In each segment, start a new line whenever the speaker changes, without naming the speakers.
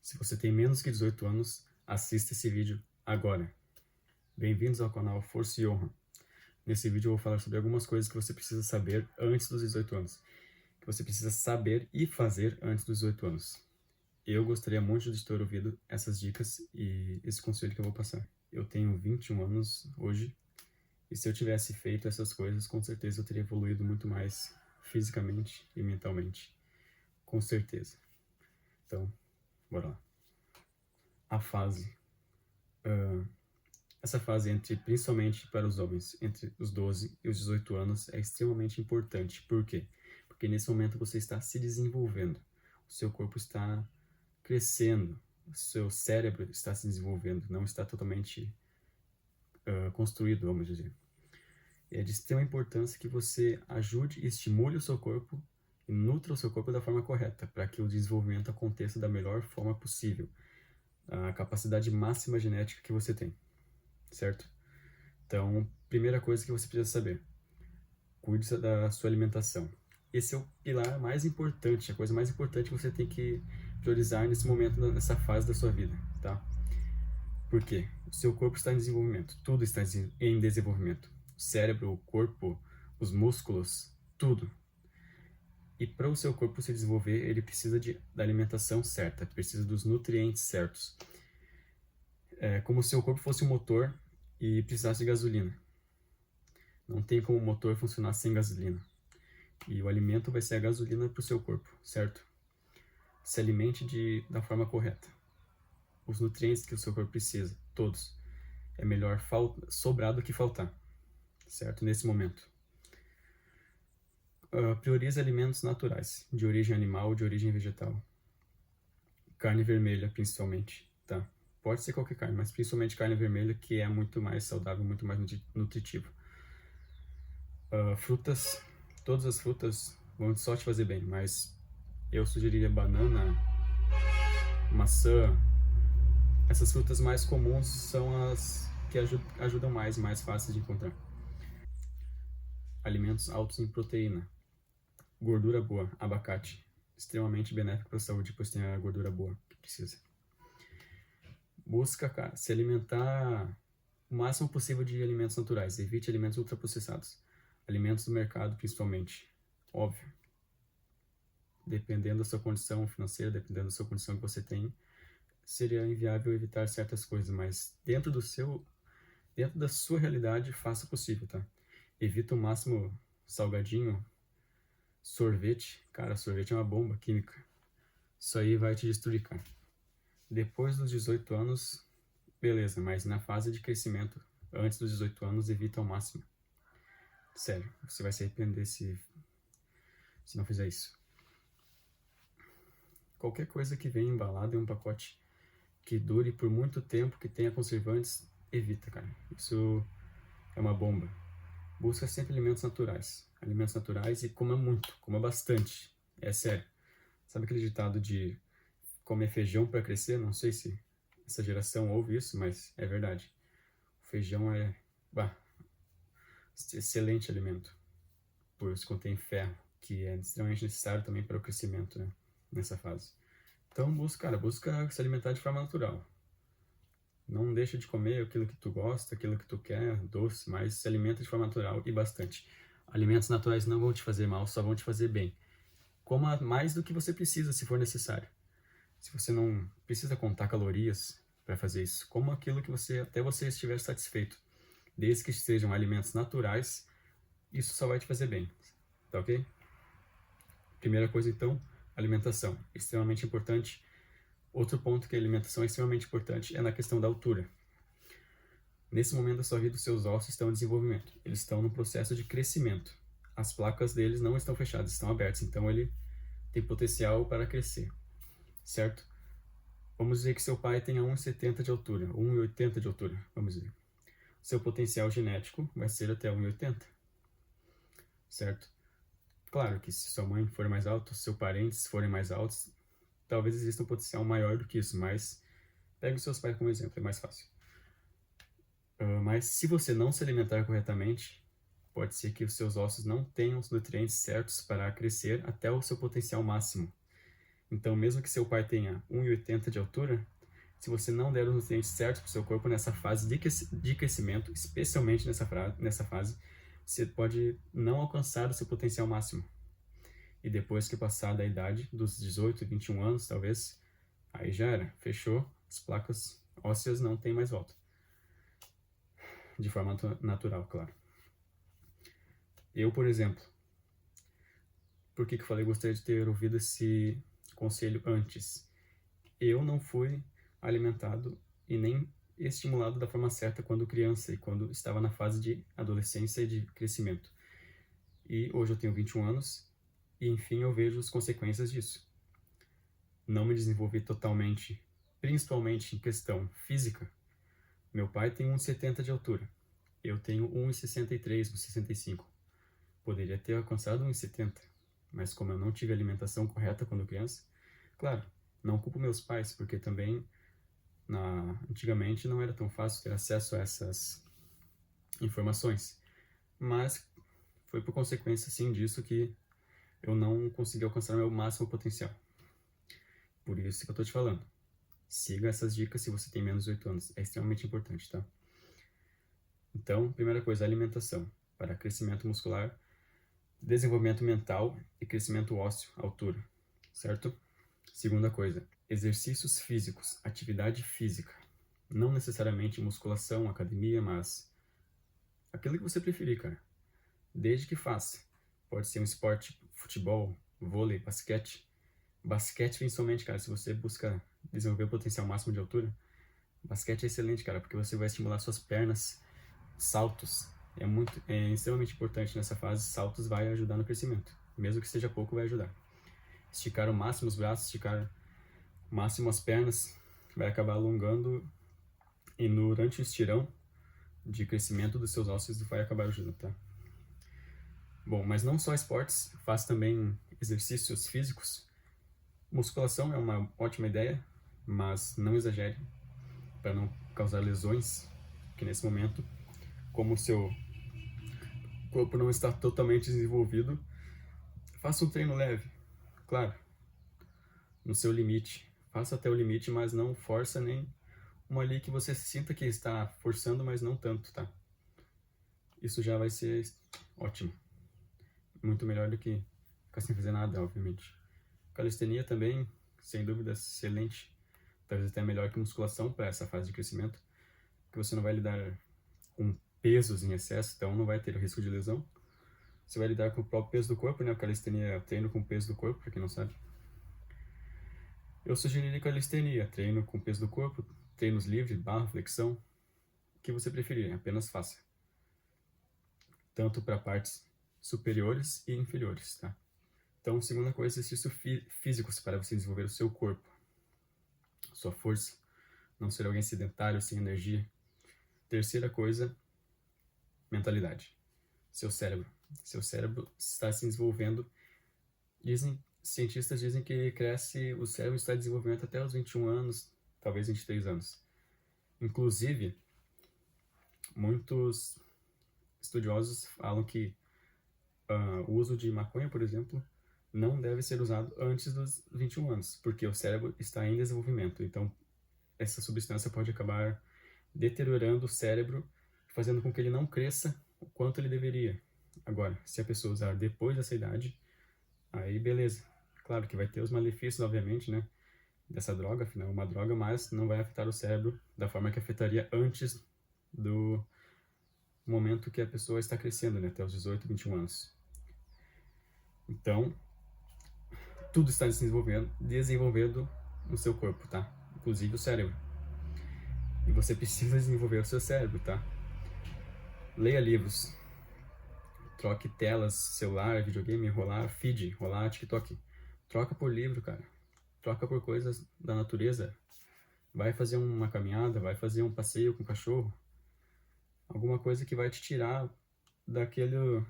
Se você tem menos que 18 anos, assista esse vídeo agora. Bem-vindos ao canal Força e Honra. Nesse vídeo eu vou falar sobre algumas coisas que você precisa saber antes dos 18 anos. Que você precisa saber e fazer antes dos 18 anos. Eu gostaria muito de ter ouvido essas dicas e esse conselho que eu vou passar. Eu tenho 21 anos hoje e se eu tivesse feito essas coisas, com certeza eu teria evoluído muito mais fisicamente e mentalmente. Com certeza. Então, bora lá. A fase. Essa fase principalmente para os homens, entre os 12 e os 18 anos, é extremamente importante. Por quê? Porque nesse momento você está se desenvolvendo. O seu corpo está crescendo. O seu cérebro está se desenvolvendo. Não está totalmente construído, vamos dizer. É de extrema importância que você ajude e estimule o seu corpo e nutra o seu corpo da forma correta, para que o desenvolvimento aconteça da melhor forma possível. A capacidade máxima genética que você tem, certo? Então, primeira coisa que você precisa saber, cuide da sua alimentação. Esse é o pilar mais importante, a coisa mais importante que você tem que priorizar nesse momento, nessa fase da sua vida, tá? Por quê? O seu corpo está em desenvolvimento, tudo está em desenvolvimento. O cérebro, o corpo, os músculos, tudo. E para o seu corpo se desenvolver, ele precisa da alimentação certa, precisa dos nutrientes certos. É como se o seu corpo fosse um motor e precisasse de gasolina. Não tem como o motor funcionar sem gasolina. E o alimento vai ser a gasolina para o seu corpo, certo? Se alimente da forma correta. Os nutrientes que o seu corpo precisa, todos. É melhor sobrar do que faltar, certo? Nesse momento. Priorize alimentos naturais, de origem animal, de origem vegetal. Carne vermelha, principalmente, tá? Pode ser qualquer carne, mas principalmente carne vermelha, que é muito mais saudável, muito mais nutritivo. Frutas, todas as frutas vão só te fazer bem, mas eu sugeriria banana, maçã. Essas frutas mais comuns são as que ajudam mais fáceis de encontrar. Alimentos altos em proteína. Gordura boa, abacate. Extremamente benéfico para a saúde, pois tem a gordura boa que precisa. Busca, cara, se alimentar o máximo possível de alimentos naturais. Evite alimentos ultraprocessados. Alimentos do mercado, principalmente. Óbvio. Dependendo da sua condição financeira, dependendo da sua condição que você tem, seria inviável evitar certas coisas, mas dentro da sua realidade, faça o possível, tá? Evita o máximo salgadinho, sorvete. Cara, sorvete é uma bomba química. Isso aí vai te destruir, cara. Depois dos 18 anos, beleza, mas na fase de crescimento, antes dos 18 anos, evita ao máximo. Sério, você vai se arrepender se não fizer isso. Qualquer coisa que venha embalada em um pacote que dure por muito tempo, que tenha conservantes, evita, cara. Isso é uma bomba. Busca sempre alimentos naturais. Alimentos naturais e coma muito, coma bastante. É sério. Sabe aquele ditado de comer feijão para crescer? Não sei se essa geração ouve isso, mas é verdade. O feijão é excelente alimento, pois contém ferro, que é extremamente necessário também para o crescimento, né, nessa fase. Então busca se alimentar de forma natural. Não deixa de comer aquilo que tu gosta, aquilo que tu quer, doce, mas se alimenta de forma natural e bastante. Alimentos naturais não vão te fazer mal, só vão te fazer bem. Coma mais do que você precisa, se for necessário. Se você não precisa contar calorias para fazer isso, coma aquilo que até você estiver satisfeito. Desde que sejam alimentos naturais, isso só vai te fazer bem, tá ok? Primeira coisa então, alimentação, extremamente importante. Outro ponto que a alimentação é extremamente importante é na questão da altura. Nesse momento da sua vida, os seus ossos estão em desenvolvimento, eles estão no processo de crescimento. As placas deles não estão fechadas, estão abertas, então ele tem potencial para crescer, certo? Vamos dizer que seu pai tenha 1,70 de altura, 1,80 de altura, vamos dizer. Seu potencial genético vai ser até 1,80, certo? Claro que se sua mãe for mais alta, seus parentes forem mais altos, talvez exista um potencial maior do que isso, mas pegue os seus pais como exemplo, é mais fácil. Mas se você não se alimentar corretamente, pode ser que os seus ossos não tenham os nutrientes certos para crescer até o seu potencial máximo. Então, mesmo que seu pai tenha 1,80 de altura, se você não der os nutrientes certos para o seu corpo nessa fase de crescimento, especialmente nessa fase, você pode não alcançar o seu potencial máximo. E depois que passar da idade, dos 18, 21 anos, talvez, aí já era, fechou, as placas ósseas não tem mais volta. De forma natural, claro. Eu, por exemplo, por que eu falei que gostaria de ter ouvido esse conselho antes? Eu não fui alimentado e nem estimulado da forma certa quando criança e quando estava na fase de adolescência e de crescimento. E hoje eu tenho 21 anos e, enfim, eu vejo as consequências disso. Não me desenvolvi totalmente, principalmente em questão física. Meu pai tem 1,70 de altura. Eu tenho 1,63, 1,65. Poderia ter alcançado 1,70, mas como eu não tive alimentação correta quando criança, claro, não culpo meus pais, porque também antigamente não era tão fácil ter acesso a essas informações. Mas foi por consequência, sim, disso que eu não consegui alcançar o meu máximo potencial. Por isso que eu tô te falando. Siga essas dicas se você tem menos de 8 anos. É extremamente importante, tá? Então, primeira coisa, alimentação. Para crescimento muscular, desenvolvimento mental e crescimento ósseo, altura. Certo? Segunda coisa, exercícios físicos, atividade física. Não necessariamente musculação, academia, mas aquilo que você preferir, cara. Desde que faça. Pode ser um esporte, futebol, vôlei, basquete. Basquete, principalmente, cara, se você busca desenvolver o potencial máximo de altura, basquete é excelente, cara, porque você vai estimular suas pernas, saltos. É extremamente importante nessa fase. Saltos vai ajudar no crescimento. Mesmo que seja pouco, vai ajudar. Esticar ao máximo os braços, esticar ao máximo as pernas, vai acabar alongando e durante o estirão de crescimento dos seus ossos vai acabar ajudando, tá? Bom, mas não só esportes, faz também exercícios físicos. Musculação é uma ótima ideia, mas não exagere para não causar lesões, que nesse momento, como o seu corpo não está totalmente desenvolvido, faça um treino leve, claro, no seu limite. Faça até o limite, mas não força nem uma ali que você sinta que está forçando, mas não tanto, tá? Isso já vai ser ótimo. Muito melhor do que ficar sem fazer nada, obviamente. Calistenia também, sem dúvida, excelente. Talvez até melhor que musculação para essa fase de crescimento, que você não vai lidar com pesos em excesso, então não vai ter o risco de lesão. Você vai lidar com o próprio peso do corpo, né? A calistenia é treino com o peso do corpo, para quem não sabe. Eu sugeriria calistenia, treino com o peso do corpo, treinos livres, barra, flexão, o que você preferir, apenas faça. Tanto para partes superiores e inferiores, tá? Então, segunda coisa, exercícios físicos para você desenvolver o seu corpo, sua força, não ser alguém sedentário, sem energia. Terceira coisa, mentalidade. Seu cérebro. Seu cérebro está se desenvolvendo. Cientistas dizem que o cérebro está em desenvolvimento até os 21 anos, talvez 23 anos. Inclusive, muitos estudiosos falam que o uso de maconha, por exemplo, não deve ser usado antes dos 21 anos, porque o cérebro está em desenvolvimento. Então, essa substância pode acabar deteriorando o cérebro, fazendo com que ele não cresça o quanto ele deveria. Agora, se a pessoa usar depois dessa idade, aí beleza. Claro que vai ter os malefícios, obviamente, né, dessa droga, afinal é uma droga, mas não vai afetar o cérebro da forma que afetaria antes do momento que a pessoa está crescendo, né, até os 18, 21 anos. Então, tudo está se desenvolvendo no seu corpo, tá? Inclusive o cérebro. E você precisa desenvolver o seu cérebro, tá? Leia livros. Troque telas, celular, videogame, rolar feed, rolar TikTok. Troca por livro, cara. Troca por coisas da natureza. Vai fazer uma caminhada, vai fazer um passeio com o cachorro. Alguma coisa que vai te tirar daquele,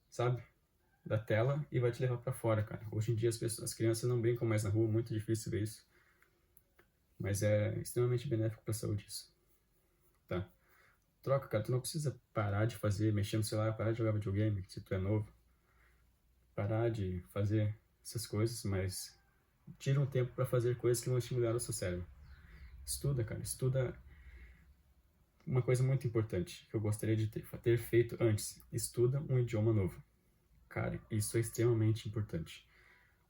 sabe, da tela e vai te levar para fora, cara. Hoje em dia as crianças não brincam mais na rua, muito difícil ver isso. Mas é extremamente benéfico para a saúde isso. Tá? Troca, cara. Tu não precisa parar de mexer no celular, parar de jogar videogame, se tu é novo. Parar de fazer essas coisas, mas tira um tempo para fazer coisas que vão estimular o seu cérebro. Estuda, cara, estuda. Uma coisa muito importante que eu gostaria de ter feito antes: estuda um idioma novo. Cara, isso é extremamente importante.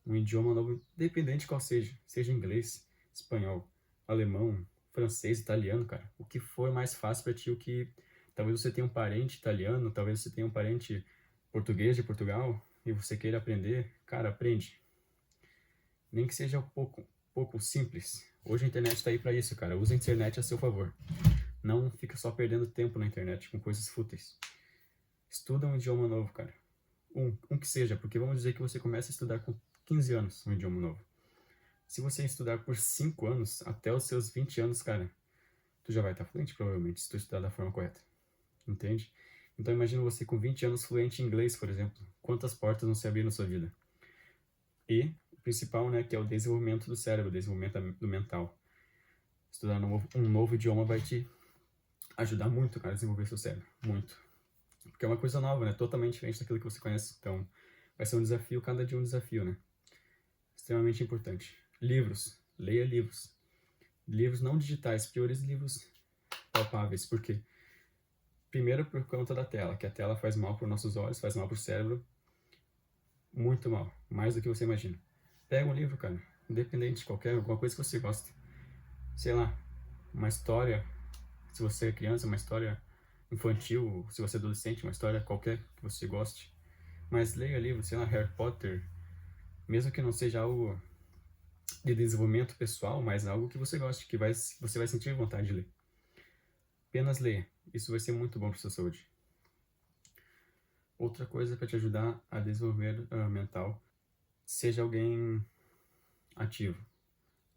Um idioma novo, independente qual seja inglês, espanhol, alemão, francês, italiano, cara. O que for mais fácil para ti, o que talvez você tenha um parente italiano, talvez você tenha um parente português de Portugal e você queira aprender, cara, aprende. Nem que seja pouco simples. Hoje a internet está aí para isso, cara. Usa a internet a seu favor. Não fica só perdendo tempo na internet com coisas fúteis. Estuda um idioma novo, cara. Um que seja, porque vamos dizer que você começa a estudar com 15 anos um idioma novo. Se você estudar por 5 anos, até os seus 20 anos, cara, tu já vai estar fluente, provavelmente, se tu estudar da forma correta. Entende? Então imagina você com 20 anos fluente em inglês, por exemplo. Quantas portas não se abriram na sua vida? E o principal, né, que é o desenvolvimento do cérebro, o desenvolvimento do mental. Estudar um novo idioma vai te ajudar muito, cara, a desenvolver seu cérebro. Muito. Porque é uma coisa nova, né? Totalmente diferente daquilo que você conhece. Então, vai ser um desafio, cada dia um desafio, né? Extremamente importante. Livros. Leia livros. Livros não digitais, priorize livros palpáveis. Por quê? Primeiro, por conta da tela, que a tela faz mal para os nossos olhos, faz mal para o cérebro. Muito mal. Mais do que você imagina. Pega um livro, cara. Independente de alguma coisa que você gosta. Sei lá, uma história. Se você é criança, uma história infantil, se você é adolescente, uma história qualquer que você goste. Mas leia livro, sei lá, Harry Potter, mesmo que não seja algo de desenvolvimento pessoal, mas algo que você goste, que você vai sentir vontade de ler. Apenas leia, isso vai ser muito bom para sua saúde. Outra coisa para te ajudar a desenvolver mental, seja alguém ativo,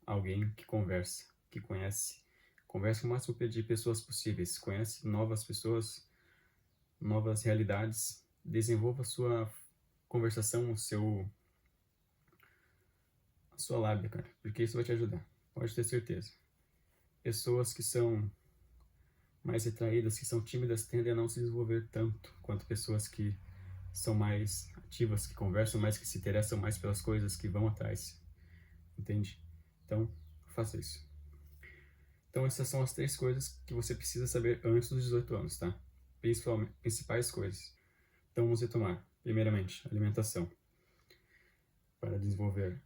alguém que conversa, que conhece. Converse com o máximo de pessoas possíveis, conhece novas pessoas, novas realidades, desenvolva a sua conversação, a sua lábia, cara, porque isso vai te ajudar, pode ter certeza. Pessoas que são mais retraídas, que são tímidas, tendem a não se desenvolver tanto quanto pessoas que são mais ativas, que conversam mais, que se interessam mais pelas coisas, que vão atrás, entende? Então, faça isso. Então, essas são as 3 coisas que você precisa saber antes dos 18 anos, tá? Principais coisas. Então, vamos retomar. Primeiramente, alimentação. Para desenvolver,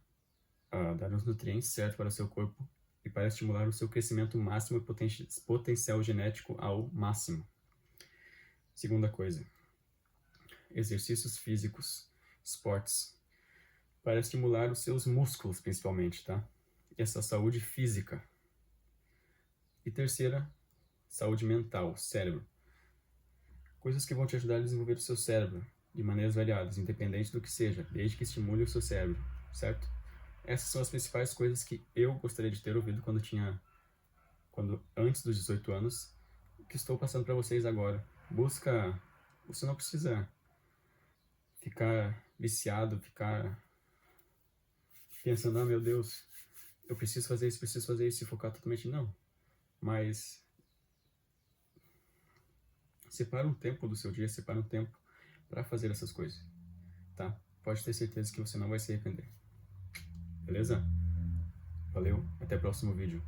dar os nutrientes certos para o seu corpo e para estimular o seu crescimento máximo e potencial genético ao máximo. Segunda coisa, exercícios físicos, esportes, para estimular os seus músculos, principalmente, tá? Essa saúde física. E terceira, saúde mental, cérebro. Coisas que vão te ajudar a desenvolver o seu cérebro de maneiras variadas, independente do que seja, desde que estimule o seu cérebro, certo? Essas são as principais coisas que eu gostaria de ter ouvido antes dos 18 anos, que estou passando para vocês agora. Você não precisa ficar viciado, ficar pensando, meu Deus, eu preciso fazer isso e focar totalmente, não. Mas separa um tempo do seu dia, separa um tempo para fazer essas coisas, tá? Pode ter certeza que você não vai se arrepender. Beleza? Valeu, até o próximo vídeo.